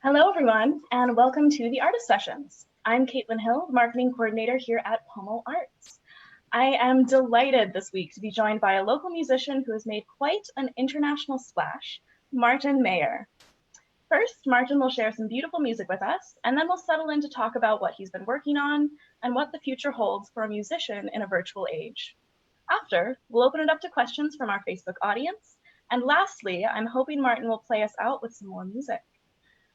Hello, everyone, and welcome to the Artist Sessions. I'm Caitlin Hill, Marketing Coordinator here at Pomo Arts. I am delighted this week to be joined by a local musician who has made quite an international splash, Martin Mayer. First, Martin will share some beautiful music with us, and then we'll settle in to talk about what he's been working on and what the future holds for a musician in a virtual age. After, we'll open it up to questions from our Facebook audience, and lastly, I'm hoping Martin will play us out with some more music.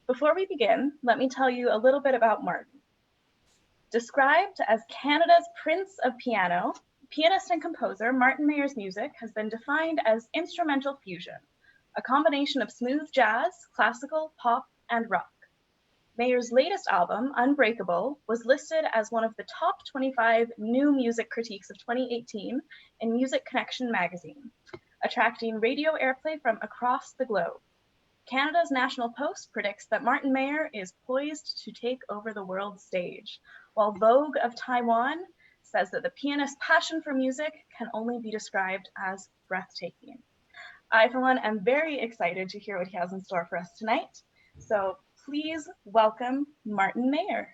Before we begin, let me tell you a little bit about Martin. Described as Canada's Prince of Piano, pianist and composer, Martin Mayer's music has been defined as instrumental fusion, a combination of smooth jazz, classical, pop, and rock. Mayer's latest album, Unbreakable, was listed as one of the top 25 new music critiques of 2018 in Music Connection magazine, attracting radio airplay from across the globe. Canada's National Post predicts that Martin Mayer is poised to take over the world stage, while Vogue of Taiwan says that the pianist's passion for music can only be described as breathtaking. I, for one, am very excited to hear what he has in store for us tonight. So please welcome Martin Mayer.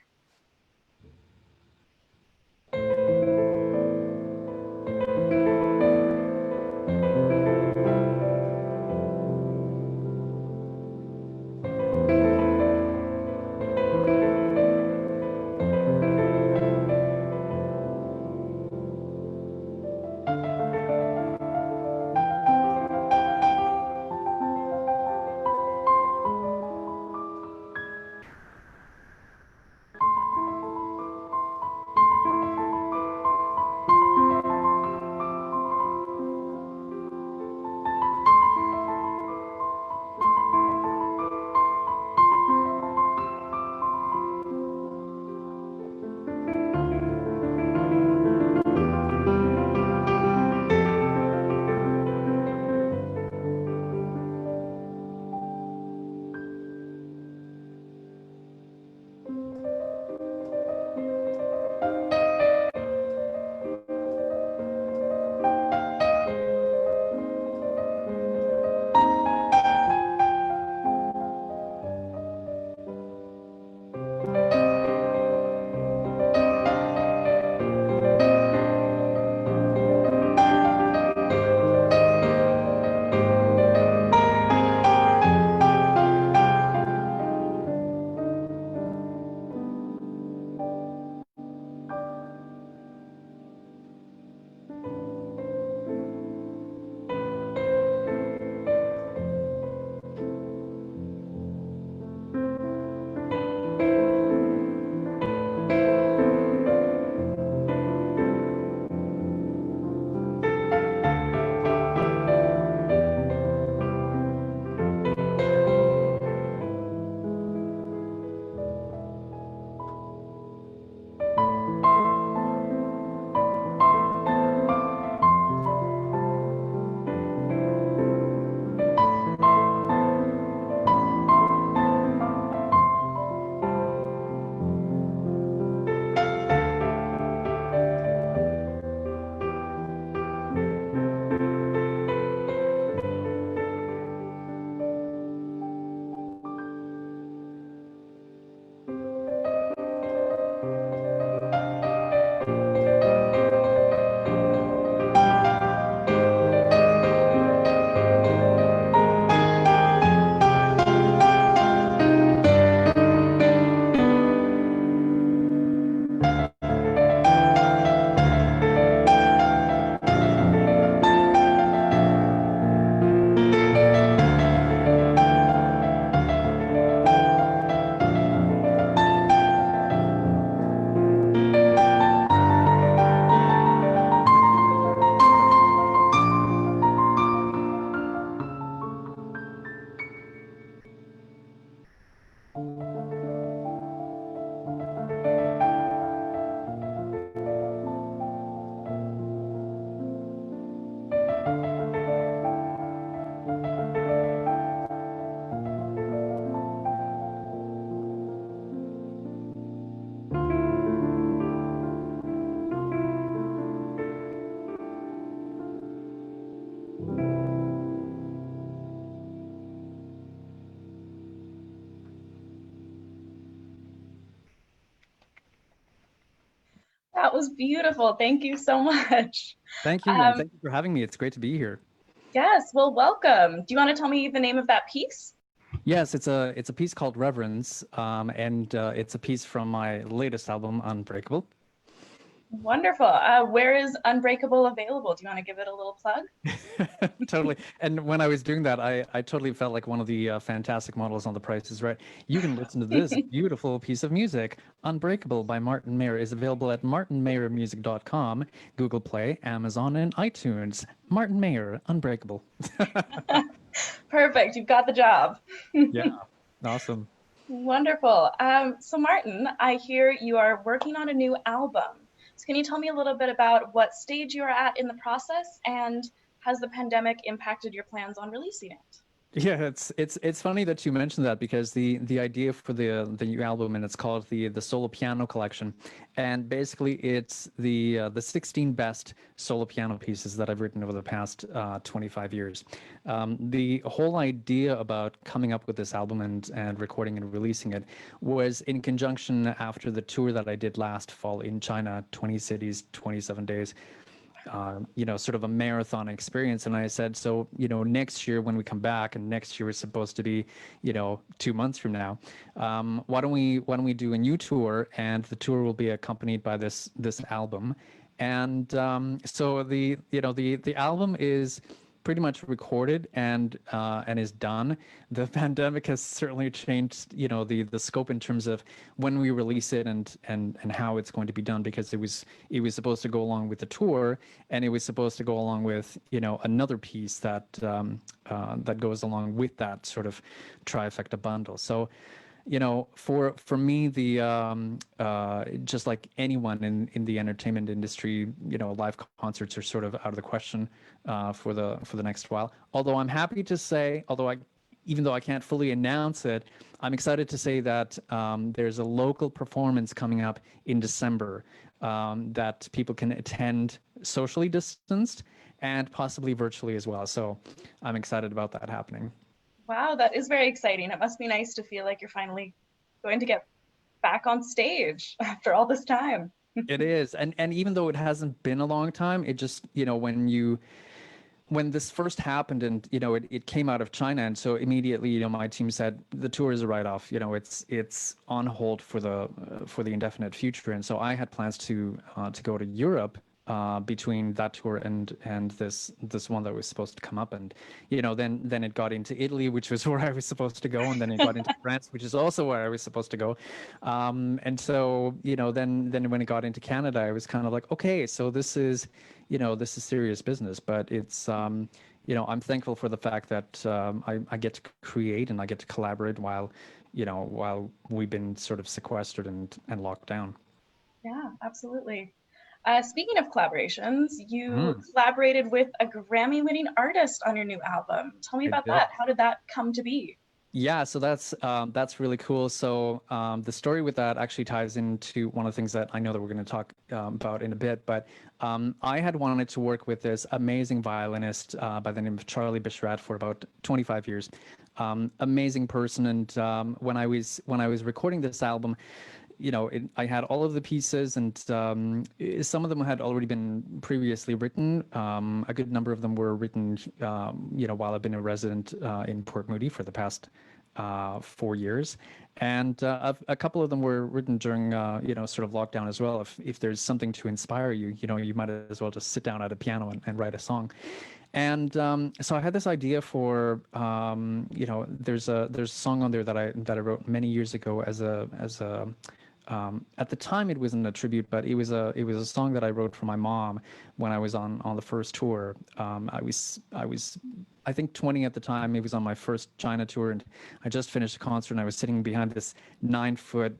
That was beautiful. Thank you so much. Thank you, and Um, thank you for having me. It's great to be here. yes, well, welcome. Do you want to tell me the name of that piece? Yes, it's a piece called Reverence, and it's a piece from my latest album, Unbreakable. Wonderful. Where is Unbreakable available? Do you want to give it a little plug? Totally. And when I was doing that, I totally felt like one of the fantastic models on The Price is Right. You can listen to this beautiful piece of music. Unbreakable by Martin Mayer is available at martinmayermusic.com, Google Play, Amazon, and iTunes. Martin Mayer, Unbreakable. Perfect. You've got the job. Yeah, awesome. Wonderful. So Martin, I hear you are working on a new album. So can you tell me a little bit about what stage you are at in the process and has the pandemic impacted your plans on releasing it? Yeah, it's funny that you mentioned that because the idea for the new album, and it's called the solo piano collection, and basically it's the 16 best solo piano pieces that I've written over the past 25 years. The whole idea about coming up with this album and recording and releasing it was in conjunction after the tour that I did last fall in China, 20 cities, 27 days, sort of a marathon experience. And I said, so, next year when we come back, and next year is supposed to be, 2 months from now, why don't we do a new tour, and the tour will be accompanied by this album. And so the album is pretty much recorded and is done. The pandemic has certainly changed, the scope in terms of when we release it and how it's going to be done, because it was supposed to go along with the tour, and it was supposed to go along with another piece that goes along with that sort of trifecta bundle. So for me, the just like anyone in the entertainment industry, live concerts are sort of out of the question for the next while. Although I'm happy to say, even though I can't fully announce it, I'm excited to say that there's a local performance coming up in December that people can attend socially distanced and possibly virtually as well. So I'm excited about that happening. Wow, that is very exciting. It must be nice to feel like you're finally going to get back on stage after all this time. It is, and even though it hasn't been a long time, it just when this first happened, and it came out of China, and so immediately my team said the tour is a write-off. It's on hold for the indefinite future, and so I had plans to go to Europe between that tour and this one that was supposed to come up. And then it got into Italy, which was where I was supposed to go, and then it got into France, which is also where I was supposed to go. And so then when it got into Canada, I was kind of like, okay, so this is serious business. But it's I'm thankful for the fact that I get to create and I get to collaborate while we've been sort of sequestered and locked down. Yeah, absolutely. Speaking of collaborations, you Mm, collaborated with a Grammy-winning artist on your new album. Tell me I about did. that. How did that come to be? Yeah, so that's really cool. So the story with that actually ties into one of the things that I know that we're going to talk about in a bit. But I had wanted to work with this amazing violinist by the name of Charlie Bishrat for about 25 years. Amazing person, and when I was recording this album, I had all of the pieces, and some of them had already been previously written. A good number of them were written, while I've been a resident in Port Moody for the past 4 years, and a couple of them were written during, sort of lockdown as well. If there's something to inspire you, you might as well just sit down at a piano and write a song. And so I had this idea for, there's a song on there that I wrote many years ago as a at the time it wasn't a tribute, but it was a song that I wrote for my mom when I was on the first tour. I was I think 20 at the time. It was on my first China tour, and I just finished a concert, and I was sitting behind this 9 foot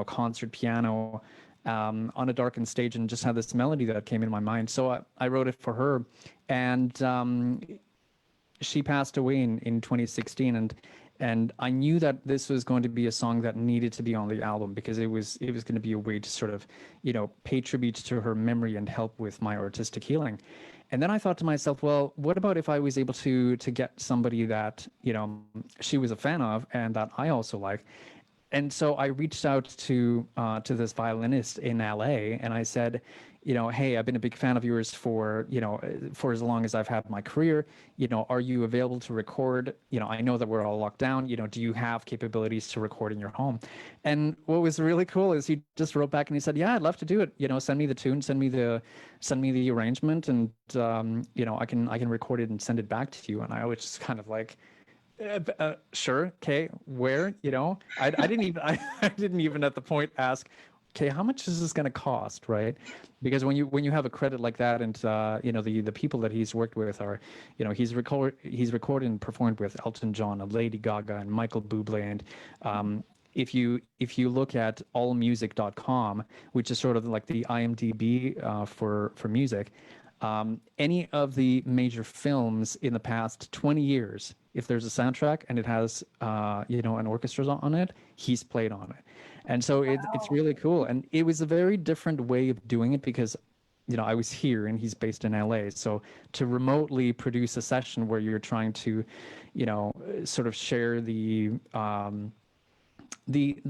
concert piano on a darkened stage, and just had this melody that came in my mind. So I wrote it for her, and she passed away in 2016, and I knew that this was going to be a song that needed to be on the album, because it was going to be a way to sort of pay tribute to her memory and help with my artistic healing. And then I thought to myself, well, what about if I was able to get somebody that she was a fan of and that I also like, and so I reached out to this violinist in LA, and I said, hey, I've been a big fan of yours for for as long as I've had my career. Are you available to record? I know that we're all locked down. Do you have capabilities to record in your home? And what was really cool is he just wrote back and he said, yeah, I'd love to do it. Send me the tune, send me the arrangement, and I can record it and send it back to you. And I was just kind of like, sure, okay, where? I didn't even I didn't even at the point ask, okay, how much is this going to cost, right? Because when you have a credit like that, and the people that he's worked with are, he's recorded and performed with Elton John and Lady Gaga and Michael Bublé, and if you look at allmusic.com, which is sort of like the IMDb for music, any of the major films in the past 20 years, if there's a soundtrack and it has an orchestra on it, he's played on it. And so it's really cool. And it was a very different way of doing it because I was here and he's based in LA. So to remotely produce a session where you're trying to sort of share the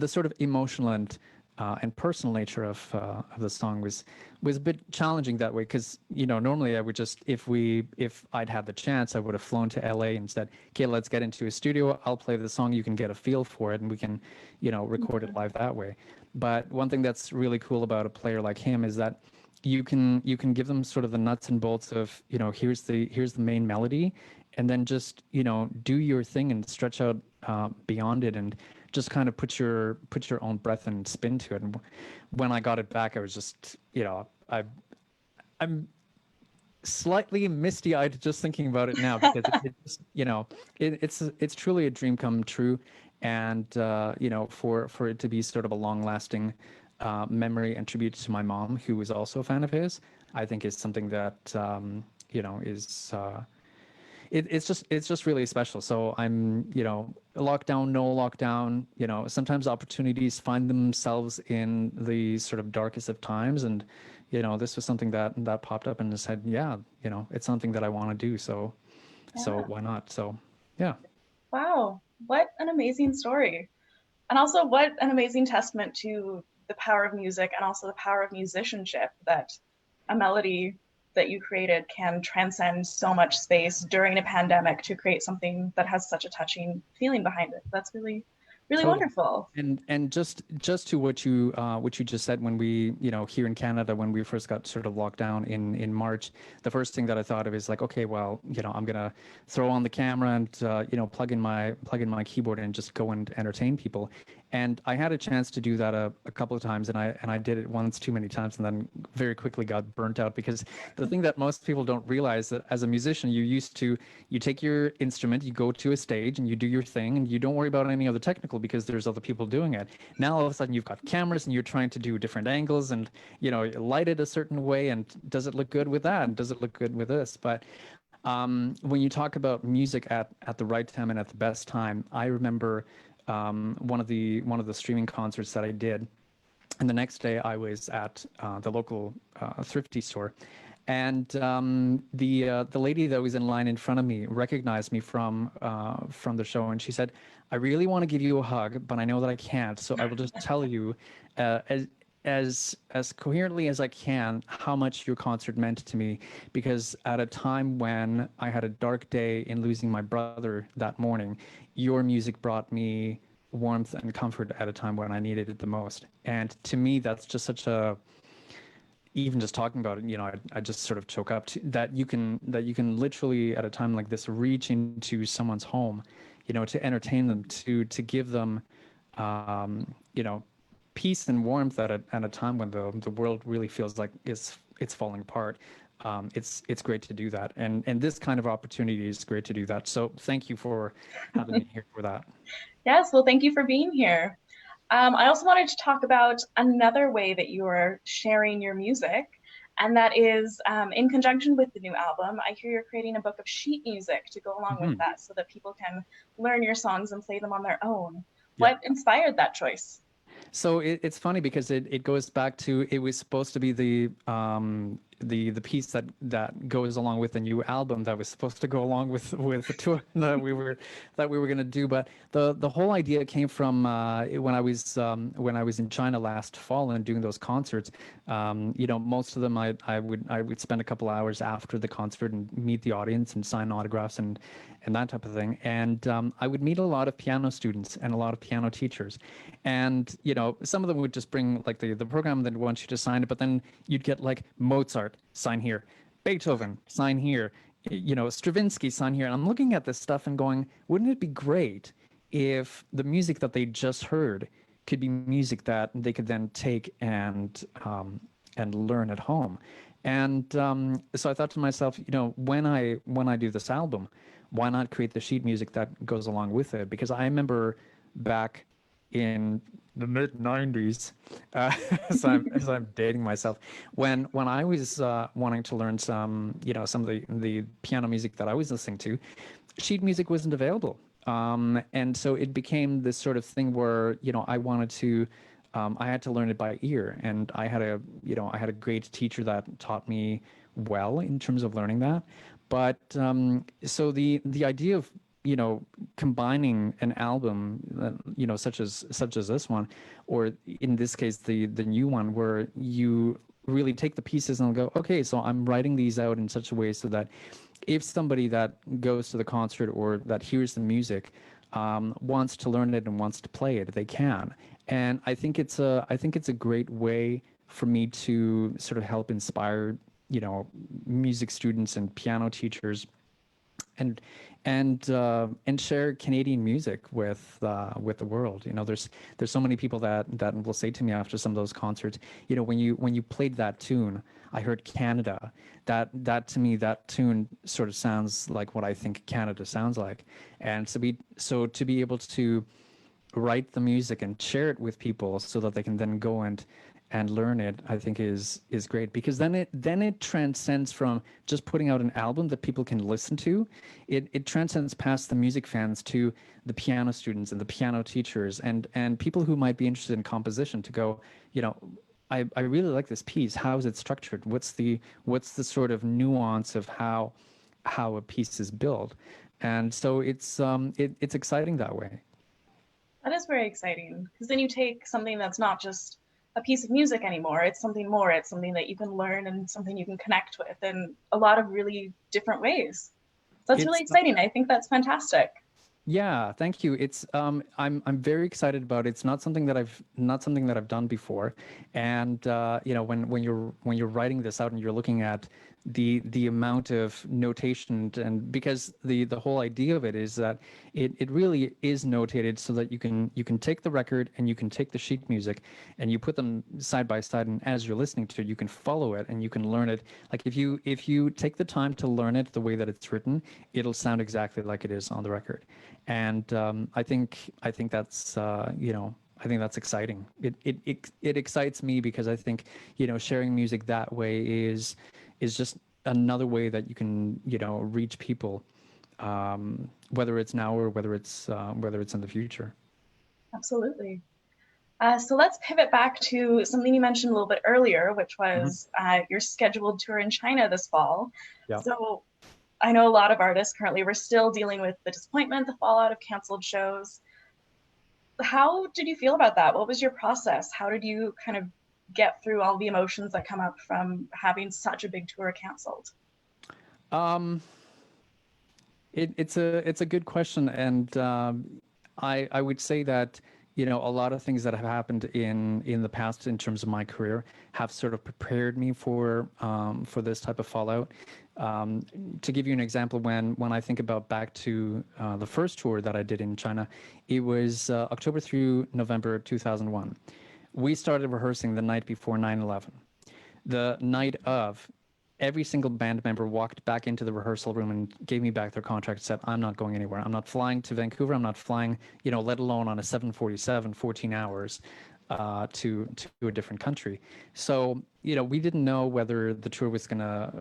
sort of emotional and personal nature of the song was a bit challenging that way, because normally I would just, if I'd had the chance, I would have flown to LA and said, okay, let's get into a studio, I'll play the song, you can get a feel for it, and we can record it live that way. But one thing that's really cool about a player like him is that you can give them sort of the nuts and bolts of here's the main melody, and then just do your thing and stretch out beyond it, and just kind of put your own breath and spin to it. And when I got it back, I was just I'm slightly misty-eyed just thinking about it now, because it just, it's truly a dream come true, and for it to be sort of a long-lasting memory and tribute to my mom, who was also a fan of his, I think is something that is it's just really special. So I'm lockdown, no lockdown, sometimes opportunities find themselves in the sort of darkest of times, and this was something that popped up and said, yeah, it's something that I want to do, so why not? So yeah. Wow, what an amazing story. And also what an amazing testament to the power of music and also the power of musicianship, that a melody that you created can transcend so much space during a pandemic to create something that has such a touching feeling behind it. That's really, really Totally. wonderful. And just to what you just said, when we here in Canada, when we first got sort of locked down in March, the first thing that I thought of is like, okay, well, I'm gonna throw on the camera and plug in my keyboard and just go and entertain people. And I had a chance to do that a couple of times, and I did it once too many times, and then very quickly got burnt out, because the thing that most people don't realize, that as a musician, you take your instrument, you go to a stage and you do your thing, and you don't worry about any other technical, because there's other people doing it. Now all of a sudden you've got cameras and you're trying to do different angles, and light it a certain way, and does it look good with that, and does it look good with this? But when you talk about music at the right time and at the best time, I remember one of the streaming concerts that I did, and the next day I was at the local thrifty store, and the lady that was in line in front of me recognized me from the show, and she said, "I really want to give you a hug, but I know that I can't, so I will just tell you as coherently as I can how much your concert meant to me, because at a time when I had a dark day in losing my brother that morning, your music brought me warmth and comfort at a time when I needed it the most." And to me, that's just such a, even just talking about it, I just sort of choke up, that you can literally at a time like this reach into someone's home, to entertain them, to give them, peace and warmth at a time when the world really feels like it's falling apart. It's great to do that, and this kind of opportunity is great to do that. So thank you for having me here for that. Yes, well, thank you for being here. I also wanted to talk about another way that you are sharing your music, and that is in conjunction with the new album. I hear you're creating a book of sheet music to go along with that, so that people can learn your songs and play them on their own. What inspired that choice? So it's funny because it goes back to, it was supposed to be the piece that goes along with the new album that was supposed to go along with the tour that we were going to do. But the whole idea came from when I was in China last fall and doing those concerts. Most of them I would spend a couple hours after the concert and meet the audience and sign autographs and that type of thing. And I would meet a lot of piano students and a lot of piano teachers. And, some of them would just bring like the program that wants you to sign it, but then you'd get like Mozart, sign here, Beethoven, sign here, Stravinsky, sign here. And I'm looking at this stuff and going, wouldn't it be great if the music that they just heard could be music that they could then take and learn at home? And so I thought to myself, when I do this album, why not create the sheet music that goes along with it? Because I remember back in the mid '90s, as I'm dating myself, when I was wanting to learn some of the piano music that I was listening to, sheet music wasn't available. And so it became this sort of thing where, I wanted to, I had to learn it by ear, and I had a great teacher that taught me well in terms of learning that. But so the idea of combining an album, such as this one, or in this case the new one, where you really take the pieces and go, okay, so I'm writing these out in such a way so that if somebody that goes to the concert or that hears the music wants to learn it and wants to play it, they can. And I think it's a great way for me to sort of help inspire music students and piano teachers and and share Canadian music with the world. There's so many people that will say to me after some of those concerts, when you played that tune, I heard Canada. That to me, that tune sort of sounds like what I think Canada sounds like. And to be able to write the music and share it with people so that they can then go and learn it, I think is great, because then it transcends from just putting out an album that people can listen to. It transcends past the music fans to the piano students and the piano teachers and people who might be interested in composition to go, I really like this piece. How is it structured? What's the sort of nuance of how a piece is built? And so it's exciting that way. That is very exciting, because then you take something that's not just a piece of music anymore. It's something more. It's something that you can learn and something you can connect with in a lot of really different ways. So that's really exciting. I think that's fantastic. Yeah, thank you. It's I'm very excited about it. It's not something that I've done before, and when you're writing this out and you're looking at the amount of notation, and because the whole idea of it is that it really is notated so that you can take the record and you can take the sheet music and you put them side by side, and as you're listening to it, you can follow it and you can learn it. Like if you take the time to learn it the way that it's written, it'll sound exactly like it is on the record. And I think that's I think that's exciting. It excites me because I think sharing music that way is just another way that you can reach people, whether it's now or whether it's in the future. Absolutely. So let's pivot back to something you mentioned a little bit earlier, which was your scheduled tour in China this fall. Yeah. So I know a lot of artists currently, we're still dealing with the disappointment, the fallout of canceled shows. How did you feel about that? What was your process? How did you kind of get through all the emotions that come up from having such a big tour canceled? It's a good question, and I would say that a lot of things that have happened in the past in terms of my career have sort of prepared me for this type of fallout. To give you an example, when I think about back to the first tour that I did in China, it was October through November 2001. We started rehearsing the night before 9/11. The night of, every single band member walked back into the rehearsal room and gave me back their contract and said, I'm not going anywhere. I'm not flying to Vancouver. I'm not flying, let alone on a 747, 14 hours to a different country. So, we didn't know whether the tour was gonna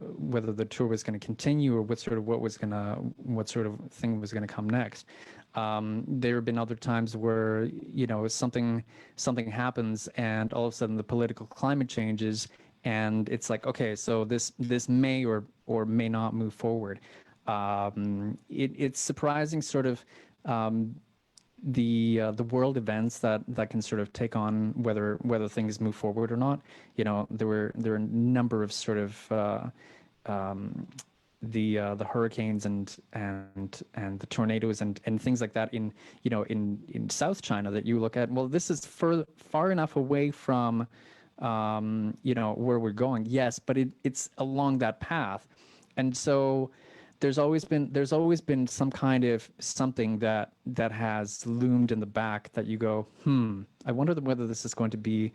continue or what sort of thing was gonna come next. There have been other times where something happens and all of a sudden the political climate changes and it's like, okay, so this may or may not move forward. It's surprising, sort of, the world events that can sort of take on whether things move forward or not. There were a number of sort of the hurricanes and the tornadoes and things like that in South China that you look at. Well, this is far enough away from where we're going. Yes, but it's along that path, and so there's always been some kind of something that has loomed in the back that you go, I wonder whether this is going to be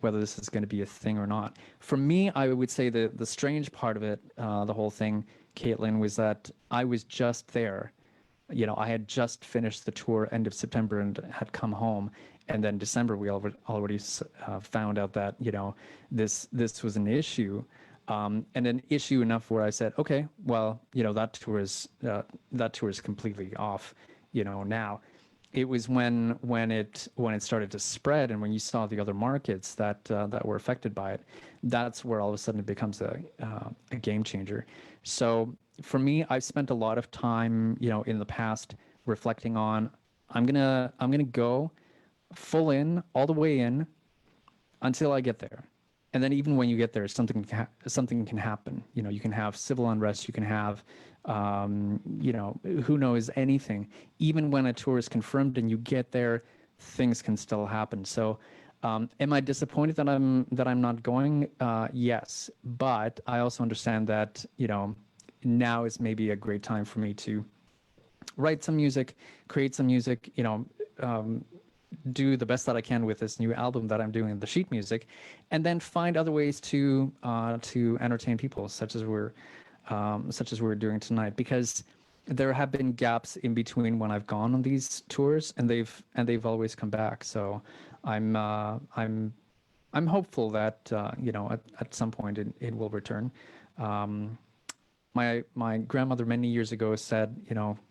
whether this is going to be a thing or not. For me, I would say the strange part of it, the whole thing, Caitlin, was that I was just there. I had just finished the tour end of September and had come home, and then December we already found out that this was an issue, and an issue enough where I said, okay, well, that tour is completely off. Now, it was when it started to spread, and when you saw the other markets that were affected by it, that's where all of a sudden it becomes a game changer. So for me, I've spent a lot of time, in the past reflecting on, I'm gonna go full in, all the way in, until I get there. And then even when you get there, something can happen. You can have civil unrest. You can have, who knows, anything. Even when a tour is confirmed and you get there, things can still happen. So, am I disappointed that I'm not going? Yes, but I also understand that now is maybe a great time for me to write some music, create some music. Do the best that I can with this new album that I'm doing, the sheet music, and then find other ways to entertain people, such as we're doing tonight. Because there have been gaps in between when I've gone on these tours, and they've always come back. So I'm hopeful that at some point it will return. My grandmother many years ago said,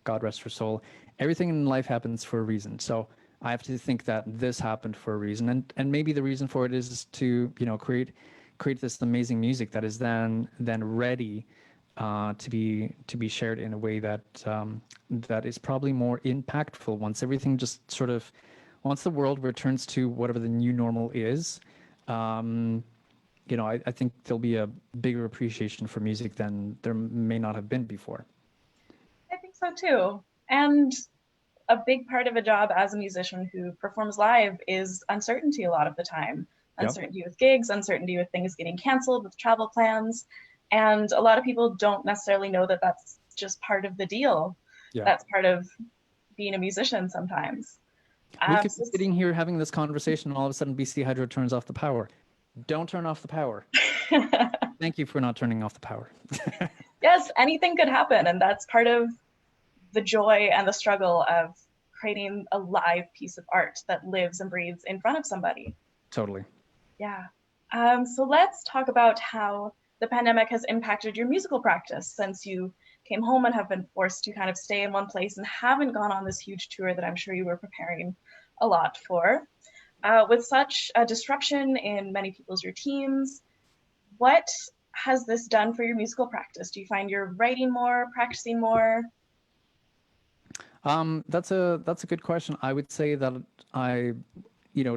God rest her soul, everything in life happens for a reason. So I have to think that this happened for a reason, and maybe the reason for it is to create this amazing music that is then ready to be shared in a way that that is probably more impactful once everything just sort of, once the world returns to whatever the new normal is. I think there'll be a bigger appreciation for music than there may not have been before. I think so too. And a big part of a job as a musician who performs live is uncertainty a lot of the time. Yep. Uncertainty with gigs, uncertainty with things getting canceled, with travel plans. And a lot of people don't necessarily know that that's just part of the deal. Yeah. That's part of being a musician sometimes. We could be sitting here having this conversation, and all of a sudden BC Hydro turns off the power. Don't turn off the power. Thank you for not turning off the power. Yes, anything could happen, and that's part of the joy and the struggle of creating a live piece of art that lives and breathes in front of somebody. Totally. Yeah. So let's talk about how the pandemic has impacted your musical practice since you came home and have been forced to kind of stay in one place and haven't gone on this huge tour that I'm sure you were preparing a lot for. With such a disruption in many people's routines, what has this done for your musical practice? Do you find you're writing more, practicing more? That's a good question. I would say that I,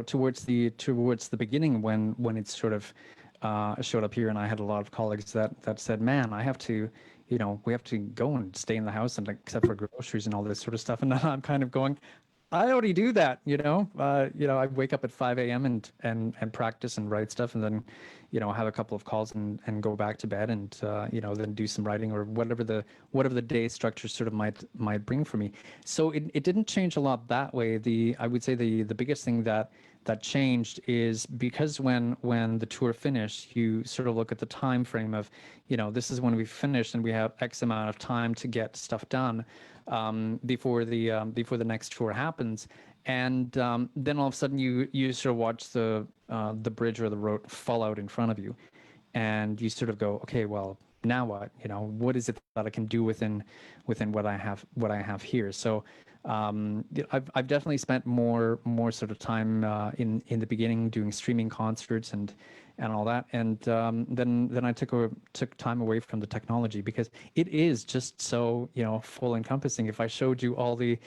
towards the beginning when it sort of showed up here, and I had a lot of colleagues that said, "Man, I have to, we have to go and stay in the house and except for groceries and all this sort of stuff." And I'm kind of going, I already do that, I wake up at 5 a.m. and practice and write stuff, and then, have a couple of calls and go back to bed, and then do some writing or whatever the day structure sort of might bring for me. So it didn't change a lot that way. I would say the biggest thing that changed is because when the tour finished, you sort of look at the time frame of, this is when we finished and we have X amount of time to get stuff done before the next tour happens. And then all of a sudden you sort of watch the bridge or the road fall out in front of you, and you sort of go, okay, well, now what? What is it that I can do within what I have here? So I've definitely spent more sort of time in the beginning doing streaming concerts and all that, and then I took time away from the technology because it is just so full encompassing. If I showed you all the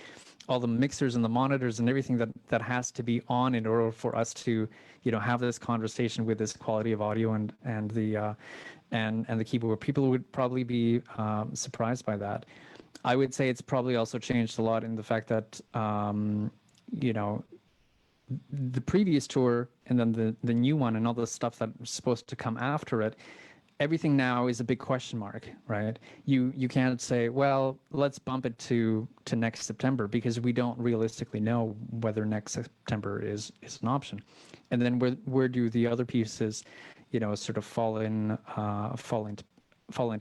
mixers and the monitors and everything that has to be on in order for us to have this conversation with this quality of audio and the keyboard, people would probably be surprised by that. I would say it's probably also changed a lot in the fact that you know the previous tour and then the new one and all the stuff that's supposed to come after it, everything now is a big question mark, right? You can't say, well, let's bump it to next September, because we don't realistically know whether next September is an option. And then where do the other pieces sort of fall into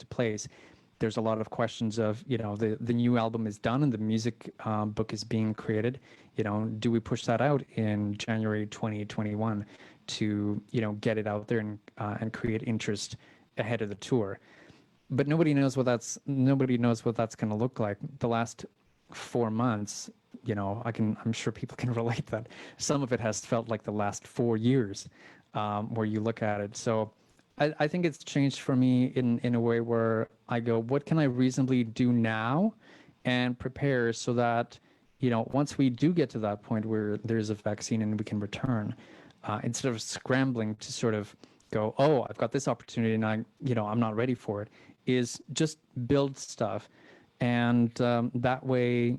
place? There's a lot of questions of, the new album is done and the music book is being created. Do we push that out in January 2021 to, get it out there and create interest ahead of the tour? But nobody knows what that's going to look like. The last 4 months, I'm sure people can relate that some of it has felt like the last 4 years, where you look at it. So I think it's changed for me in a way where I go, what can I reasonably do now and prepare so that, once we do get to that point where there's a vaccine and we can return, instead of scrambling to sort of go, oh, I've got this opportunity and I'm not ready for it, is just build stuff. And that way,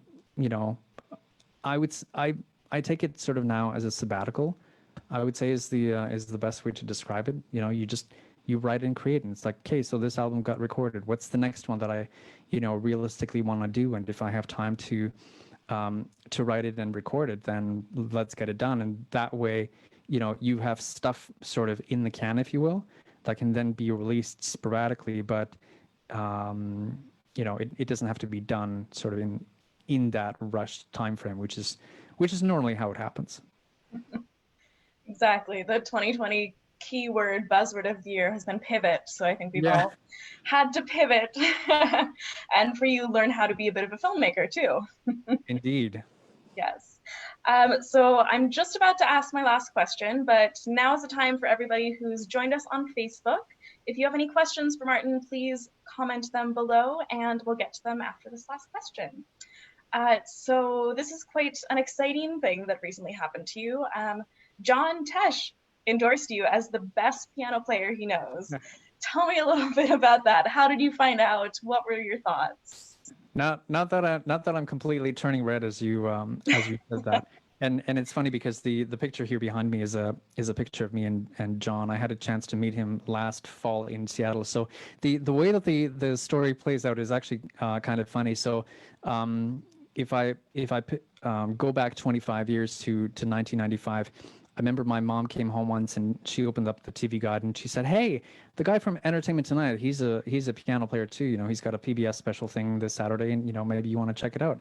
I take it sort of now as a sabbatical, I would say is the best way to describe it. You write and create, and it's like, okay, so this album got recorded. What's the next one that I, realistically want to do? And if I have time to write it and record it, then let's get it done. And that way, you have stuff sort of in the can, if you will, that can then be released sporadically. But it doesn't have to be done sort of in that rushed time frame, which is normally how it happens. Exactly. The 2020 keyword buzzword of the year has been pivot. So I think we've all had to pivot and for you, learn how to be a bit of a filmmaker too. Indeed. Yes. So I'm just about to ask my last question, but now is the time for everybody who's joined us on Facebook. If you have any questions for Martin, please comment them below and we'll get to them after this last question. So this is quite an exciting thing that recently happened to you. John Tesh endorsed you as the best piano player he knows. Tell me a little bit about that. How did you find out? What were your thoughts? Not that I'm completely turning red as you said that. And it's funny because the picture here behind me is a picture of me and John. I had a chance to meet him last fall in Seattle. So the way that the story plays out is actually kind of funny. So if I go back 25 years to 1995. I remember my mom came home once and she opened up the TV guide and she said, "Hey, the guy from Entertainment Tonight, he's a piano player too. He's got a PBS special thing this Saturday, and maybe you want to check it out."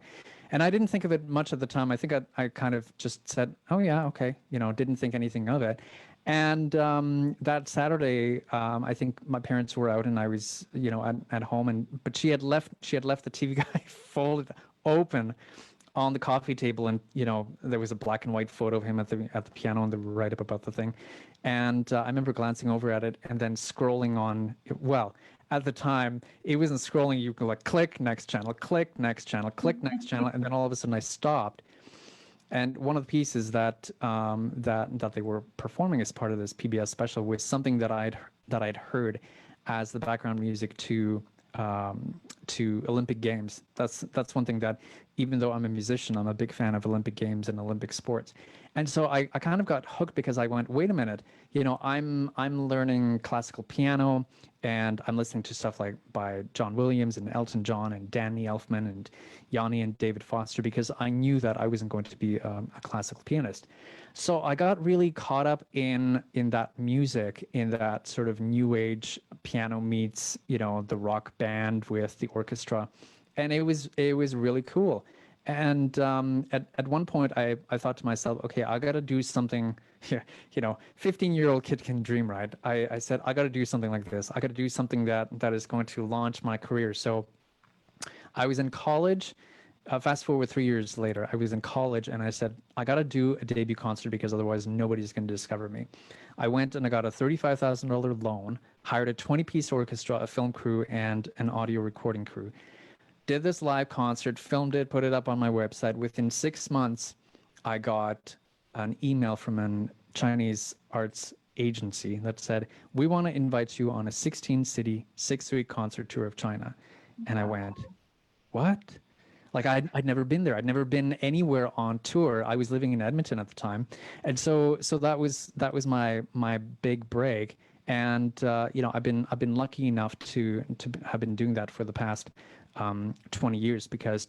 And I didn't think of it much at the time. I think I kind of just said, "Oh yeah, okay," didn't think anything of it. And that Saturday, I think my parents were out and I was at home, but she had left the TV guide folded open on the coffee table, and there was a black and white photo of him at the piano on the right up above the thing, and I remember glancing over at it and then scrolling on. Well, at the time it wasn't scrolling. You could like click next channel, click next channel, click next channel, and then all of a sudden I stopped. And one of the pieces that they were performing as part of this PBS special was something that I'd heard as the background music to Olympic Games. That's one thing that, even though I'm a musician, I'm a big fan of Olympic Games and Olympic sports. And so I kind of got hooked because I went, wait a minute, I'm learning classical piano and I'm listening to stuff like by John Williams and Elton John and Danny Elfman and Yanni and David Foster, because I knew that I wasn't going to be a classical pianist. So I got really caught up in that music, in that sort of new age piano meets, the rock band with the orchestra. And it was really cool. And at one point, I thought to myself, okay, I got to do something. 15-year-old kid can dream, right? I said, I got to do something like this. I got to do something that is going to launch my career. So I was in college. fast forward 3 years later, I was in college and I said, I got to do a debut concert because otherwise nobody's going to discover me. I went and I got a $35,000 loan, hired a 20-piece orchestra, a film crew, and an audio recording crew. Did this live concert, filmed it, put it up on my website. Within 6 months, I got an email from a Chinese arts agency that said, we want to invite you on a 16-city, 6-week concert tour of China. And I went, what? Like I'd never been there. I'd never been anywhere on tour. I was living in Edmonton at the time. And so that was my big break. And I've been lucky enough to have been doing that for the past 20 years, because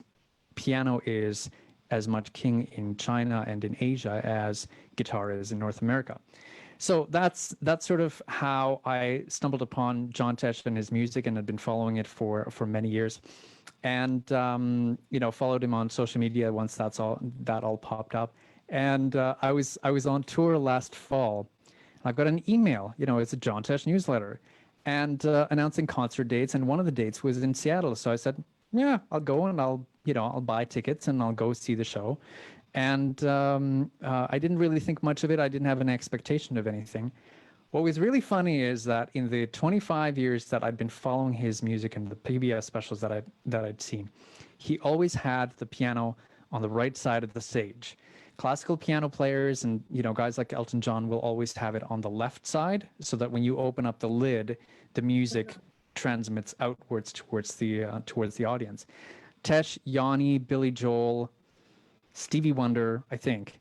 piano is as much king in China and in Asia as guitar is in North America. So that's sort of how I stumbled upon John Tesh and his music, and had been following it for many years, and followed him on social media once that all popped up. And I was on tour last fall. I got an email, it's a John Tesh newsletter, and announcing concert dates, and one of the dates was in Seattle. So I said, yeah, I'll go, and I'll buy tickets and I'll go see the show. And I didn't really think much of it. I didn't have an expectation of anything. What was really funny is that in the 25 years that I'd been following his music and the PBS specials that I'd seen, he always had the piano on the right side of the stage. Classical piano players and guys like Elton John will always have it on the left side, so that when you open up the lid, the music transmits outwards towards the audience. Tesh, Yanni, Billy Joel, Stevie Wonder, I think.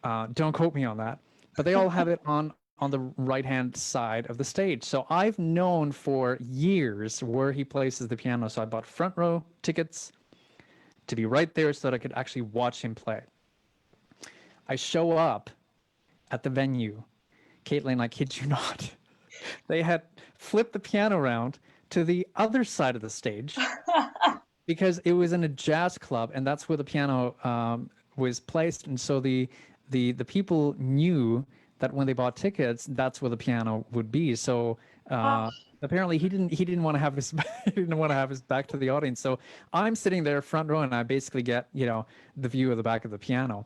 Don't quote me on that, but they all have it on the right-hand side of the stage. So I've known for years where he places the piano. So I bought front row tickets to be right there so that I could actually watch him play. I show up at the venue. Caitlin, I kid you not. They had flipped the piano around to the other side of the stage because it was in a jazz club, and that's where the piano was placed. And so the people knew that when they bought tickets, that's where the piano would be. So apparently he didn't want to have his back to the audience. So I'm sitting there front row, and I basically get the view of the back of the piano.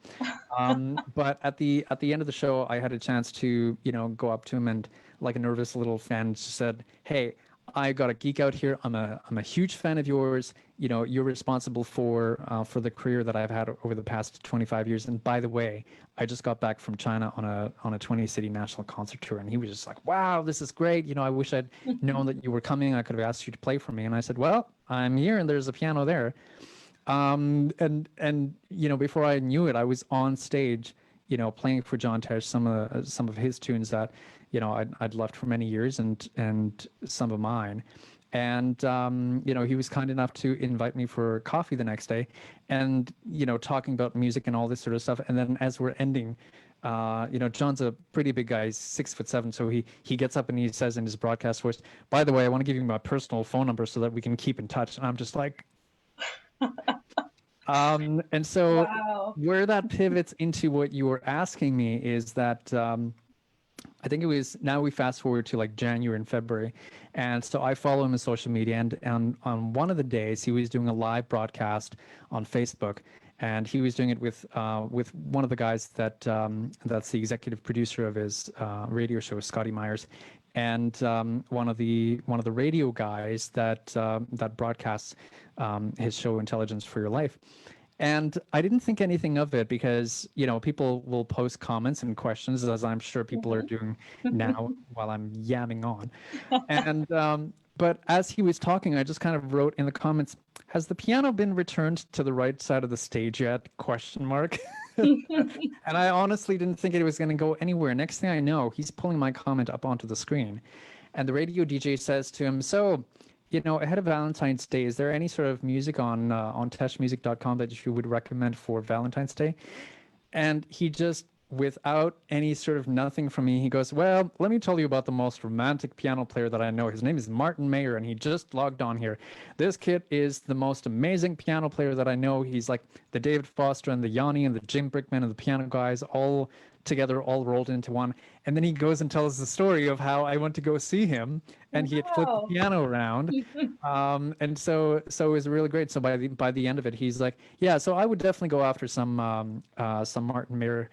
But at the end of the show, I had a chance to go up to him, and like a nervous little fan, just said, "Hey, I got a geek out here. I'm a huge fan of yours. You're responsible for the career that I've had over the past 25 years. And by the way, I just got back from China on a 20-city national concert tour." And he was just like, "Wow, this is great. I wish I'd known that you were coming. I could have asked you to play for me." And I said, "Well, I'm here, and there's a piano there." And before I knew it, I was on stage, playing for John Tesh some of his tunes that I'd loved for many years, and some of mine. And he was kind enough to invite me for coffee the next day, and talking about music and all this sort of stuff. And then as we're ending, John's a pretty big guy, he's 6'7", so he gets up and he says in his broadcast voice, "By the way, I want to give you my personal phone number so that we can keep in touch." And I'm just like, and so Wow. where that pivots into what you were asking me is that I think it was, now we fast forward to like January and February. And so I follow him on social media, and on one of the days he was doing a live broadcast on Facebook, and he was doing it with one of the guys that's the executive producer of his radio show, Scotty Myers, and one of the radio guys that broadcasts his show Intelligence for Your Life. And I didn't think anything of it because, people will post comments and questions, as I'm sure people are doing now while I'm yamming on. And but as he was talking, I just kind of wrote in the comments, "Has the piano been returned to the right side of the stage yet?" ? And I honestly didn't think it was going to go anywhere. Next thing I know, he's pulling my comment up onto the screen, and the radio DJ says to him, "So, ahead of Valentine's Day, is there any sort of music on teshmusic.com that you would recommend for Valentine's Day?" And he just, without any sort of nothing from me, he goes, "Well, let me tell you about the most romantic piano player that I know. His name is Martin Mayer, and he just logged on here. This kid is the most amazing piano player that I know. He's like the David Foster and the Yanni and the Jim Brickman and the piano guys all together all rolled into one. And then he goes and tells the story of how I went to go see him and he had flipped the Wow. piano around. And so it was really great. So by the end of it, he's like, yeah, so I would definitely go after some Martin Mayer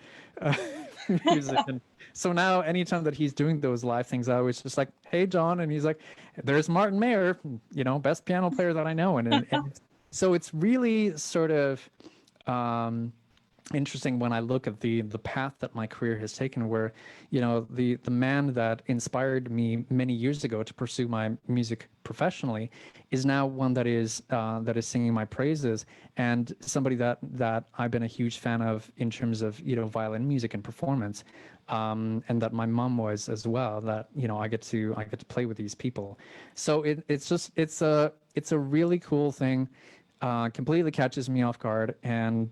music. And so now anytime that he's doing those live things, I was just like, hey, John. And he's like, there's Martin Mayer, best piano player that I know. And so it's really sort of interesting when I look at the path that my career has taken, where the man that inspired me many years ago to pursue my music professionally is now one that is singing my praises, and somebody that I've been a huge fan of in terms of violin music and performance, and that my mom was as well. That I get to play with these people, so it's a really cool thing. Completely catches me off guard, and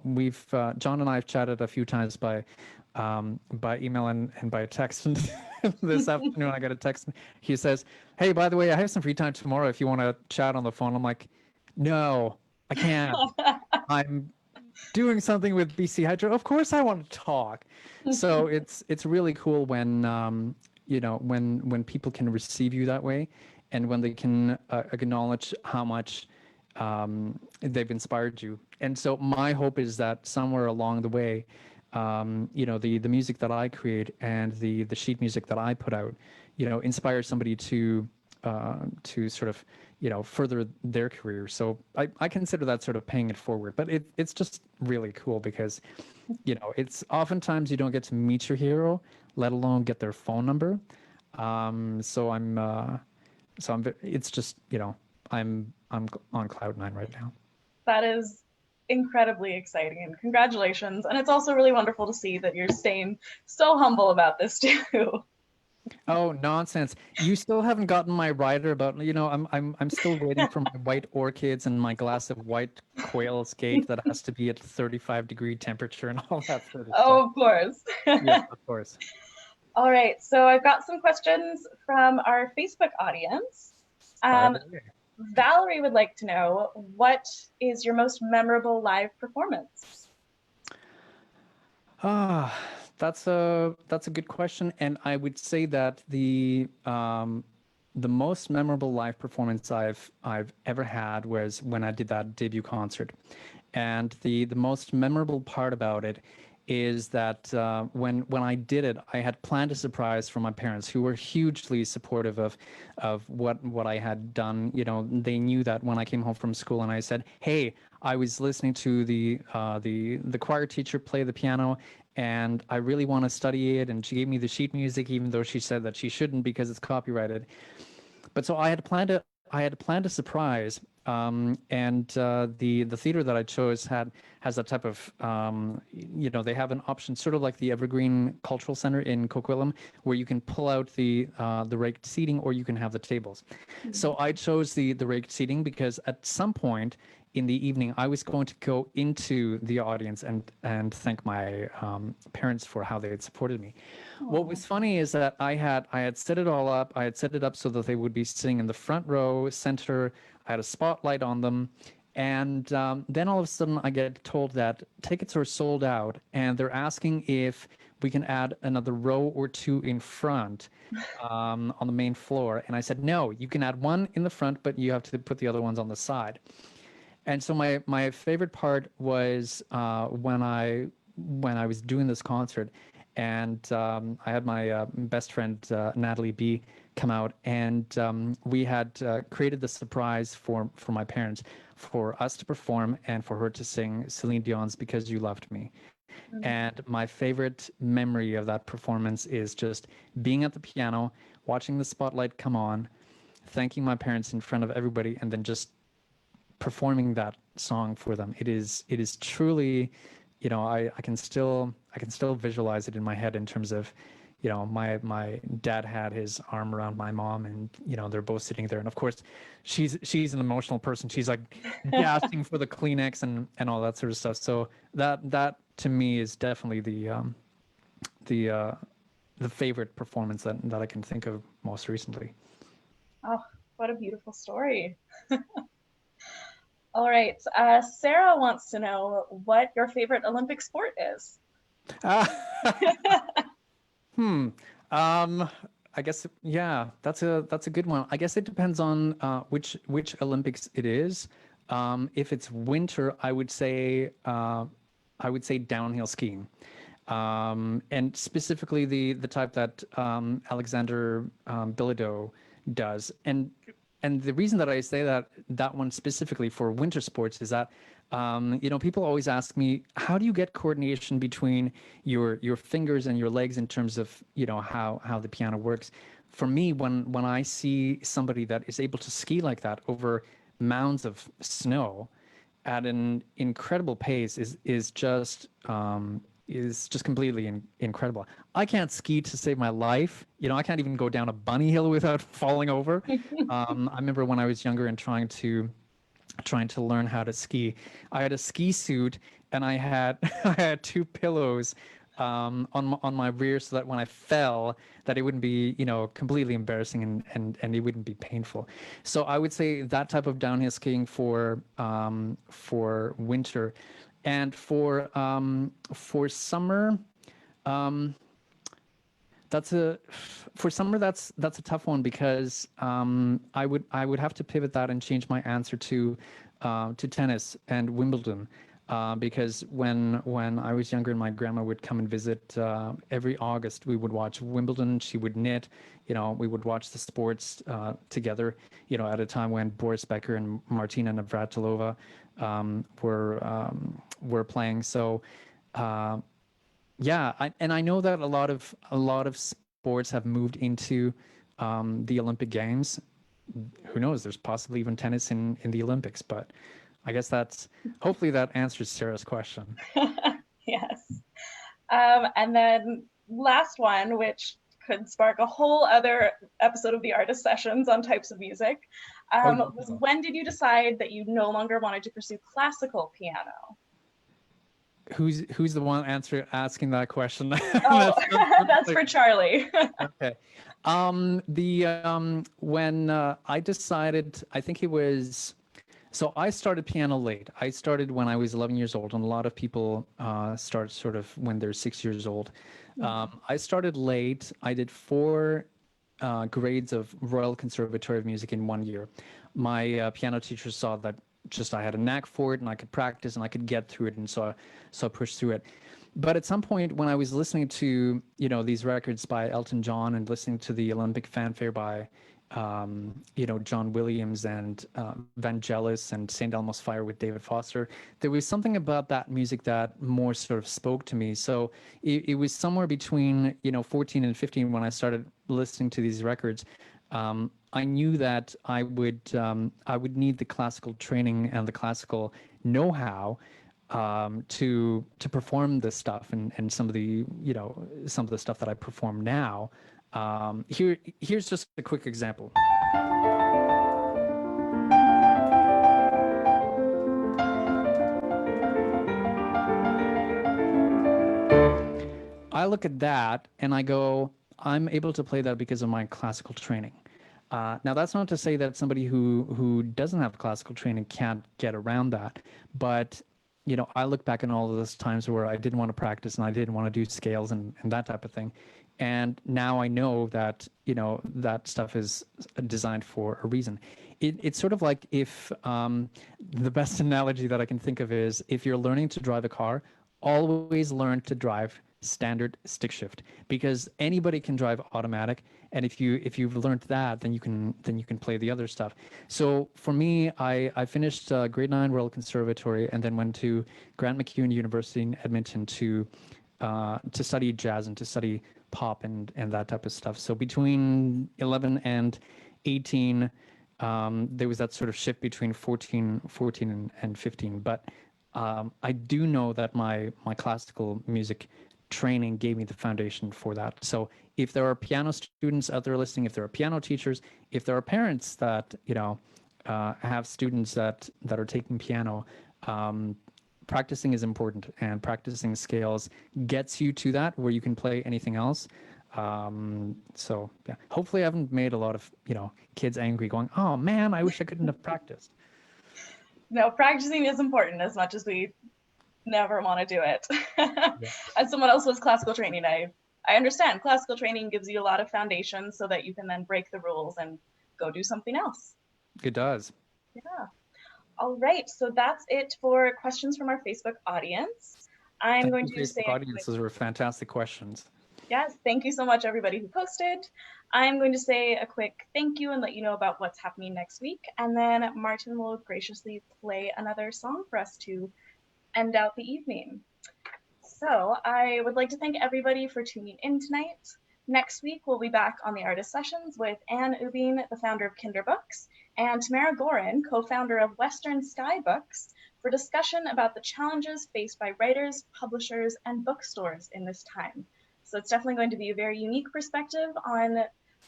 we've John and I have chatted a few times by email and by text. And this afternoon I got a text. He says, hey, by the way, I have some free time tomorrow if you want to chat on the phone. I'm like, no, I can't. I'm doing something with BC Hydro. Of course I want to talk. So it's really cool when when people can receive you that way, and when they can acknowledge how much they've inspired you. And so my hope is that somewhere along the way, the music that I create and the sheet music that I put out, inspires somebody to sort of further their career. So I consider that sort of paying it forward. But it's just really cool because it's oftentimes you don't get to meet your hero, let alone get their phone number. It's just I'm on cloud nine right now. That is incredibly exciting, and congratulations. And it's also really wonderful to see that you're staying so humble about this too. Oh, nonsense. You still haven't gotten my rider about, I'm still waiting for my white orchids and my glass of white quail's gate that has to be at 35-degree temperature and all that sort of stuff. Oh, of course. Yeah, of course. All right, so I've got some questions from our Facebook audience. Valerie would like to know, what is your most memorable live performance? That's a good question, and I would say that the most memorable live performance I've ever had was when I did that debut concert, and the most memorable part about it is that when I did it, I had planned a surprise for my parents, who were hugely supportive of what I had done. They knew that when I came home from school and I said, "Hey, I was listening to the choir teacher play the piano, and I really want to study it." And she gave me the sheet music, even though she said that she shouldn't because it's copyrighted. But so I had planned a surprise, and the theater that I chose has that type of they have an option, sort of like the Evergreen Cultural Center in Coquitlam, where you can pull out the raked seating, or you can have the tables. Mm-hmm. So I chose the raked seating because at some point in the evening, I was going to go into the audience and thank my parents for how they had supported me. Aww. What was funny is that I had set it all up. I had set it up so that they would be sitting in the front row, center. I had a spotlight on them. And then all of a sudden, I get told that tickets are sold out, and they're asking if we can add another row or two in front on the main floor. And I said, no, you can add one in the front, but you have to put the other ones on the side. And so my favorite part was when I was doing this concert, and I had my best friend Natalie B come out, and we had created the surprise for my parents, for us to perform and for her to sing Celine Dion's "Because You Loved Me." Mm-hmm. And my favorite memory of that performance is just being at the piano, watching the spotlight come on, thanking my parents in front of everybody, and then just performing that song for them. It is truly, I can still visualize it in my head in terms of, my dad had his arm around my mom, and they're both sitting there, and of course she's an emotional person. She's like gasping for the Kleenex and all that sort of stuff. So that to me is definitely the favorite performance that I can think of most recently. Oh, what a beautiful story. All right. Sarah wants to know what your favorite Olympic sport is. Uh, hmm. I guess yeah, that's a good one. I guess it depends on which Olympics it is. If it's winter, I would say downhill skiing, and specifically the type that Alexander Bilodeau does. And the reason that I say that one specifically for winter sports is that people always ask me, how do you get coordination between your fingers and your legs in terms of how the piano works? For me, when I see somebody that is able to ski like that over mounds of snow at an incredible pace is just completely incredible. I can't ski to save my life. I can't even go down a bunny hill without falling over. I remember when I was younger and trying to learn how to ski. I had a ski suit and I had I had two pillows on my rear so that when I fell, that it wouldn't be completely embarrassing and it wouldn't be painful. So I would say that type of downhill skiing for winter, and for summer. Um, that's a for summer. That's a tough one because I would have to pivot that and change my answer to tennis and Wimbledon, because when I was younger and my grandma would come and visit every August, we would watch Wimbledon. She would knit. We would watch the sports together. At a time when Boris Becker and Martina Navratilova were playing. So. Yeah, and I know that a lot of sports have moved into the Olympic Games. Who knows? There's possibly even tennis in the Olympics, but I guess hopefully that answers Sarah's question. Yes. And then last one, which could spark a whole other episode of the artist sessions on types of music, Oh no. was when did you decide that you no longer wanted to pursue classical piano? Who's the one asking that question? Oh, that's for Charlie. Okay. When I decided, I think it was, so I started piano late. I started when I was 11 years old, and a lot of people start sort of when they're 6 years old. I started late. I did four grades of Royal Conservatory of Music in 1 year. My piano teacher saw that just I had a knack for it and I could practice and I could get through it, and so I pushed through it. But at some point when I was listening to these records by Elton John and listening to the Olympic fanfare by John Williams and Vangelis and St. Elmo's Fire with David Foster, there was something about that music that more sort of spoke to me. So it was somewhere between 14 and 15 when I started listening to these records. I knew that I would need the classical training and the classical know-how to perform this stuff, and some of the stuff that I perform now. Here's just a quick example. I look at that and I go, I'm able to play that because of my classical training. Now, that's not to say that somebody who doesn't have classical training can't get around that, but I look back on all of those times where I didn't want to practice and I didn't want to do scales and that type of thing. And now I know that, that stuff is designed for a reason. It's sort of like if the best analogy that I can think of is if you're learning to drive a car, always learn to drive standard stick shift, because anybody can drive automatic, and if you've learned that, then you can play the other stuff. So for me, I finished grade 9 Royal Conservatory and then went to Grant MacEwan University in Edmonton to study jazz and to study pop and that type of stuff. So between 11 and 18, there was that sort of shift between 14 and 15. But I do know that my classical music training gave me the foundation for that. So if there are piano students out there listening, if there are piano teachers, if there are parents that have students that are taking piano, practicing is important, and practicing scales gets you to that where you can play anything else. So yeah, hopefully I haven't made a lot of kids angry going, oh man, I wish I couldn't have practiced. No, practicing is important as much as we never want to do it. Yeah. As someone else was classical training, I understand classical training gives you a lot of foundation so that you can then break the rules and go do something else. It does. Yeah. All right. So that's it for questions from our Facebook audience. I'm Thank going you, to say Facebook a quick, audience. Those were fantastic questions. yes, thank you so much, everybody who posted. I'm going to say a quick thank you and let you know about what's happening next week. And then Martin will graciously play another song for us to end out the evening. So I would like to thank everybody for tuning in tonight. Next week, we'll be back on the Artist Sessions with Anne Ubing, the founder of Kinder Books, and Tamara Gorin, co-founder of Western Sky Books, for discussion about the challenges faced by writers, publishers, and bookstores in this time. So it's definitely going to be a very unique perspective on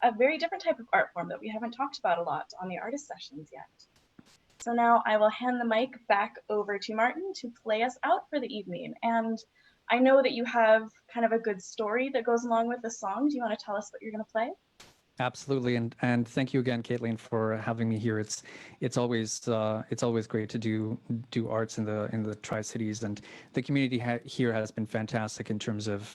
a very different type of art form that we haven't talked about a lot on the Artist Sessions yet. So now I will hand the mic back over to Martin to play us out for the evening. And I know that you have kind of a good story that goes along with the song. Do you want to tell us what you're going to play? Absolutely, and thank you again, Caitlin, for having me here. It's always great to do arts in the Tri-Cities, and the community here has been fantastic in terms of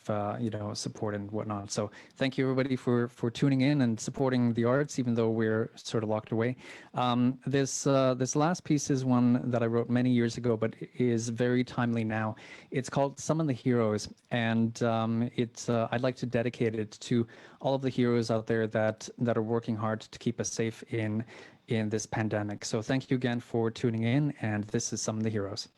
support and whatnot. So thank you everybody for tuning in and supporting the arts, even though we're sort of locked away. This last piece is one that I wrote many years ago, but is very timely now. It's called "Summon the Heroes," and I'd like to dedicate it to all of the heroes out there that are working hard to keep us safe in this pandemic. So thank you again for tuning in, and this is Some of the Heroes.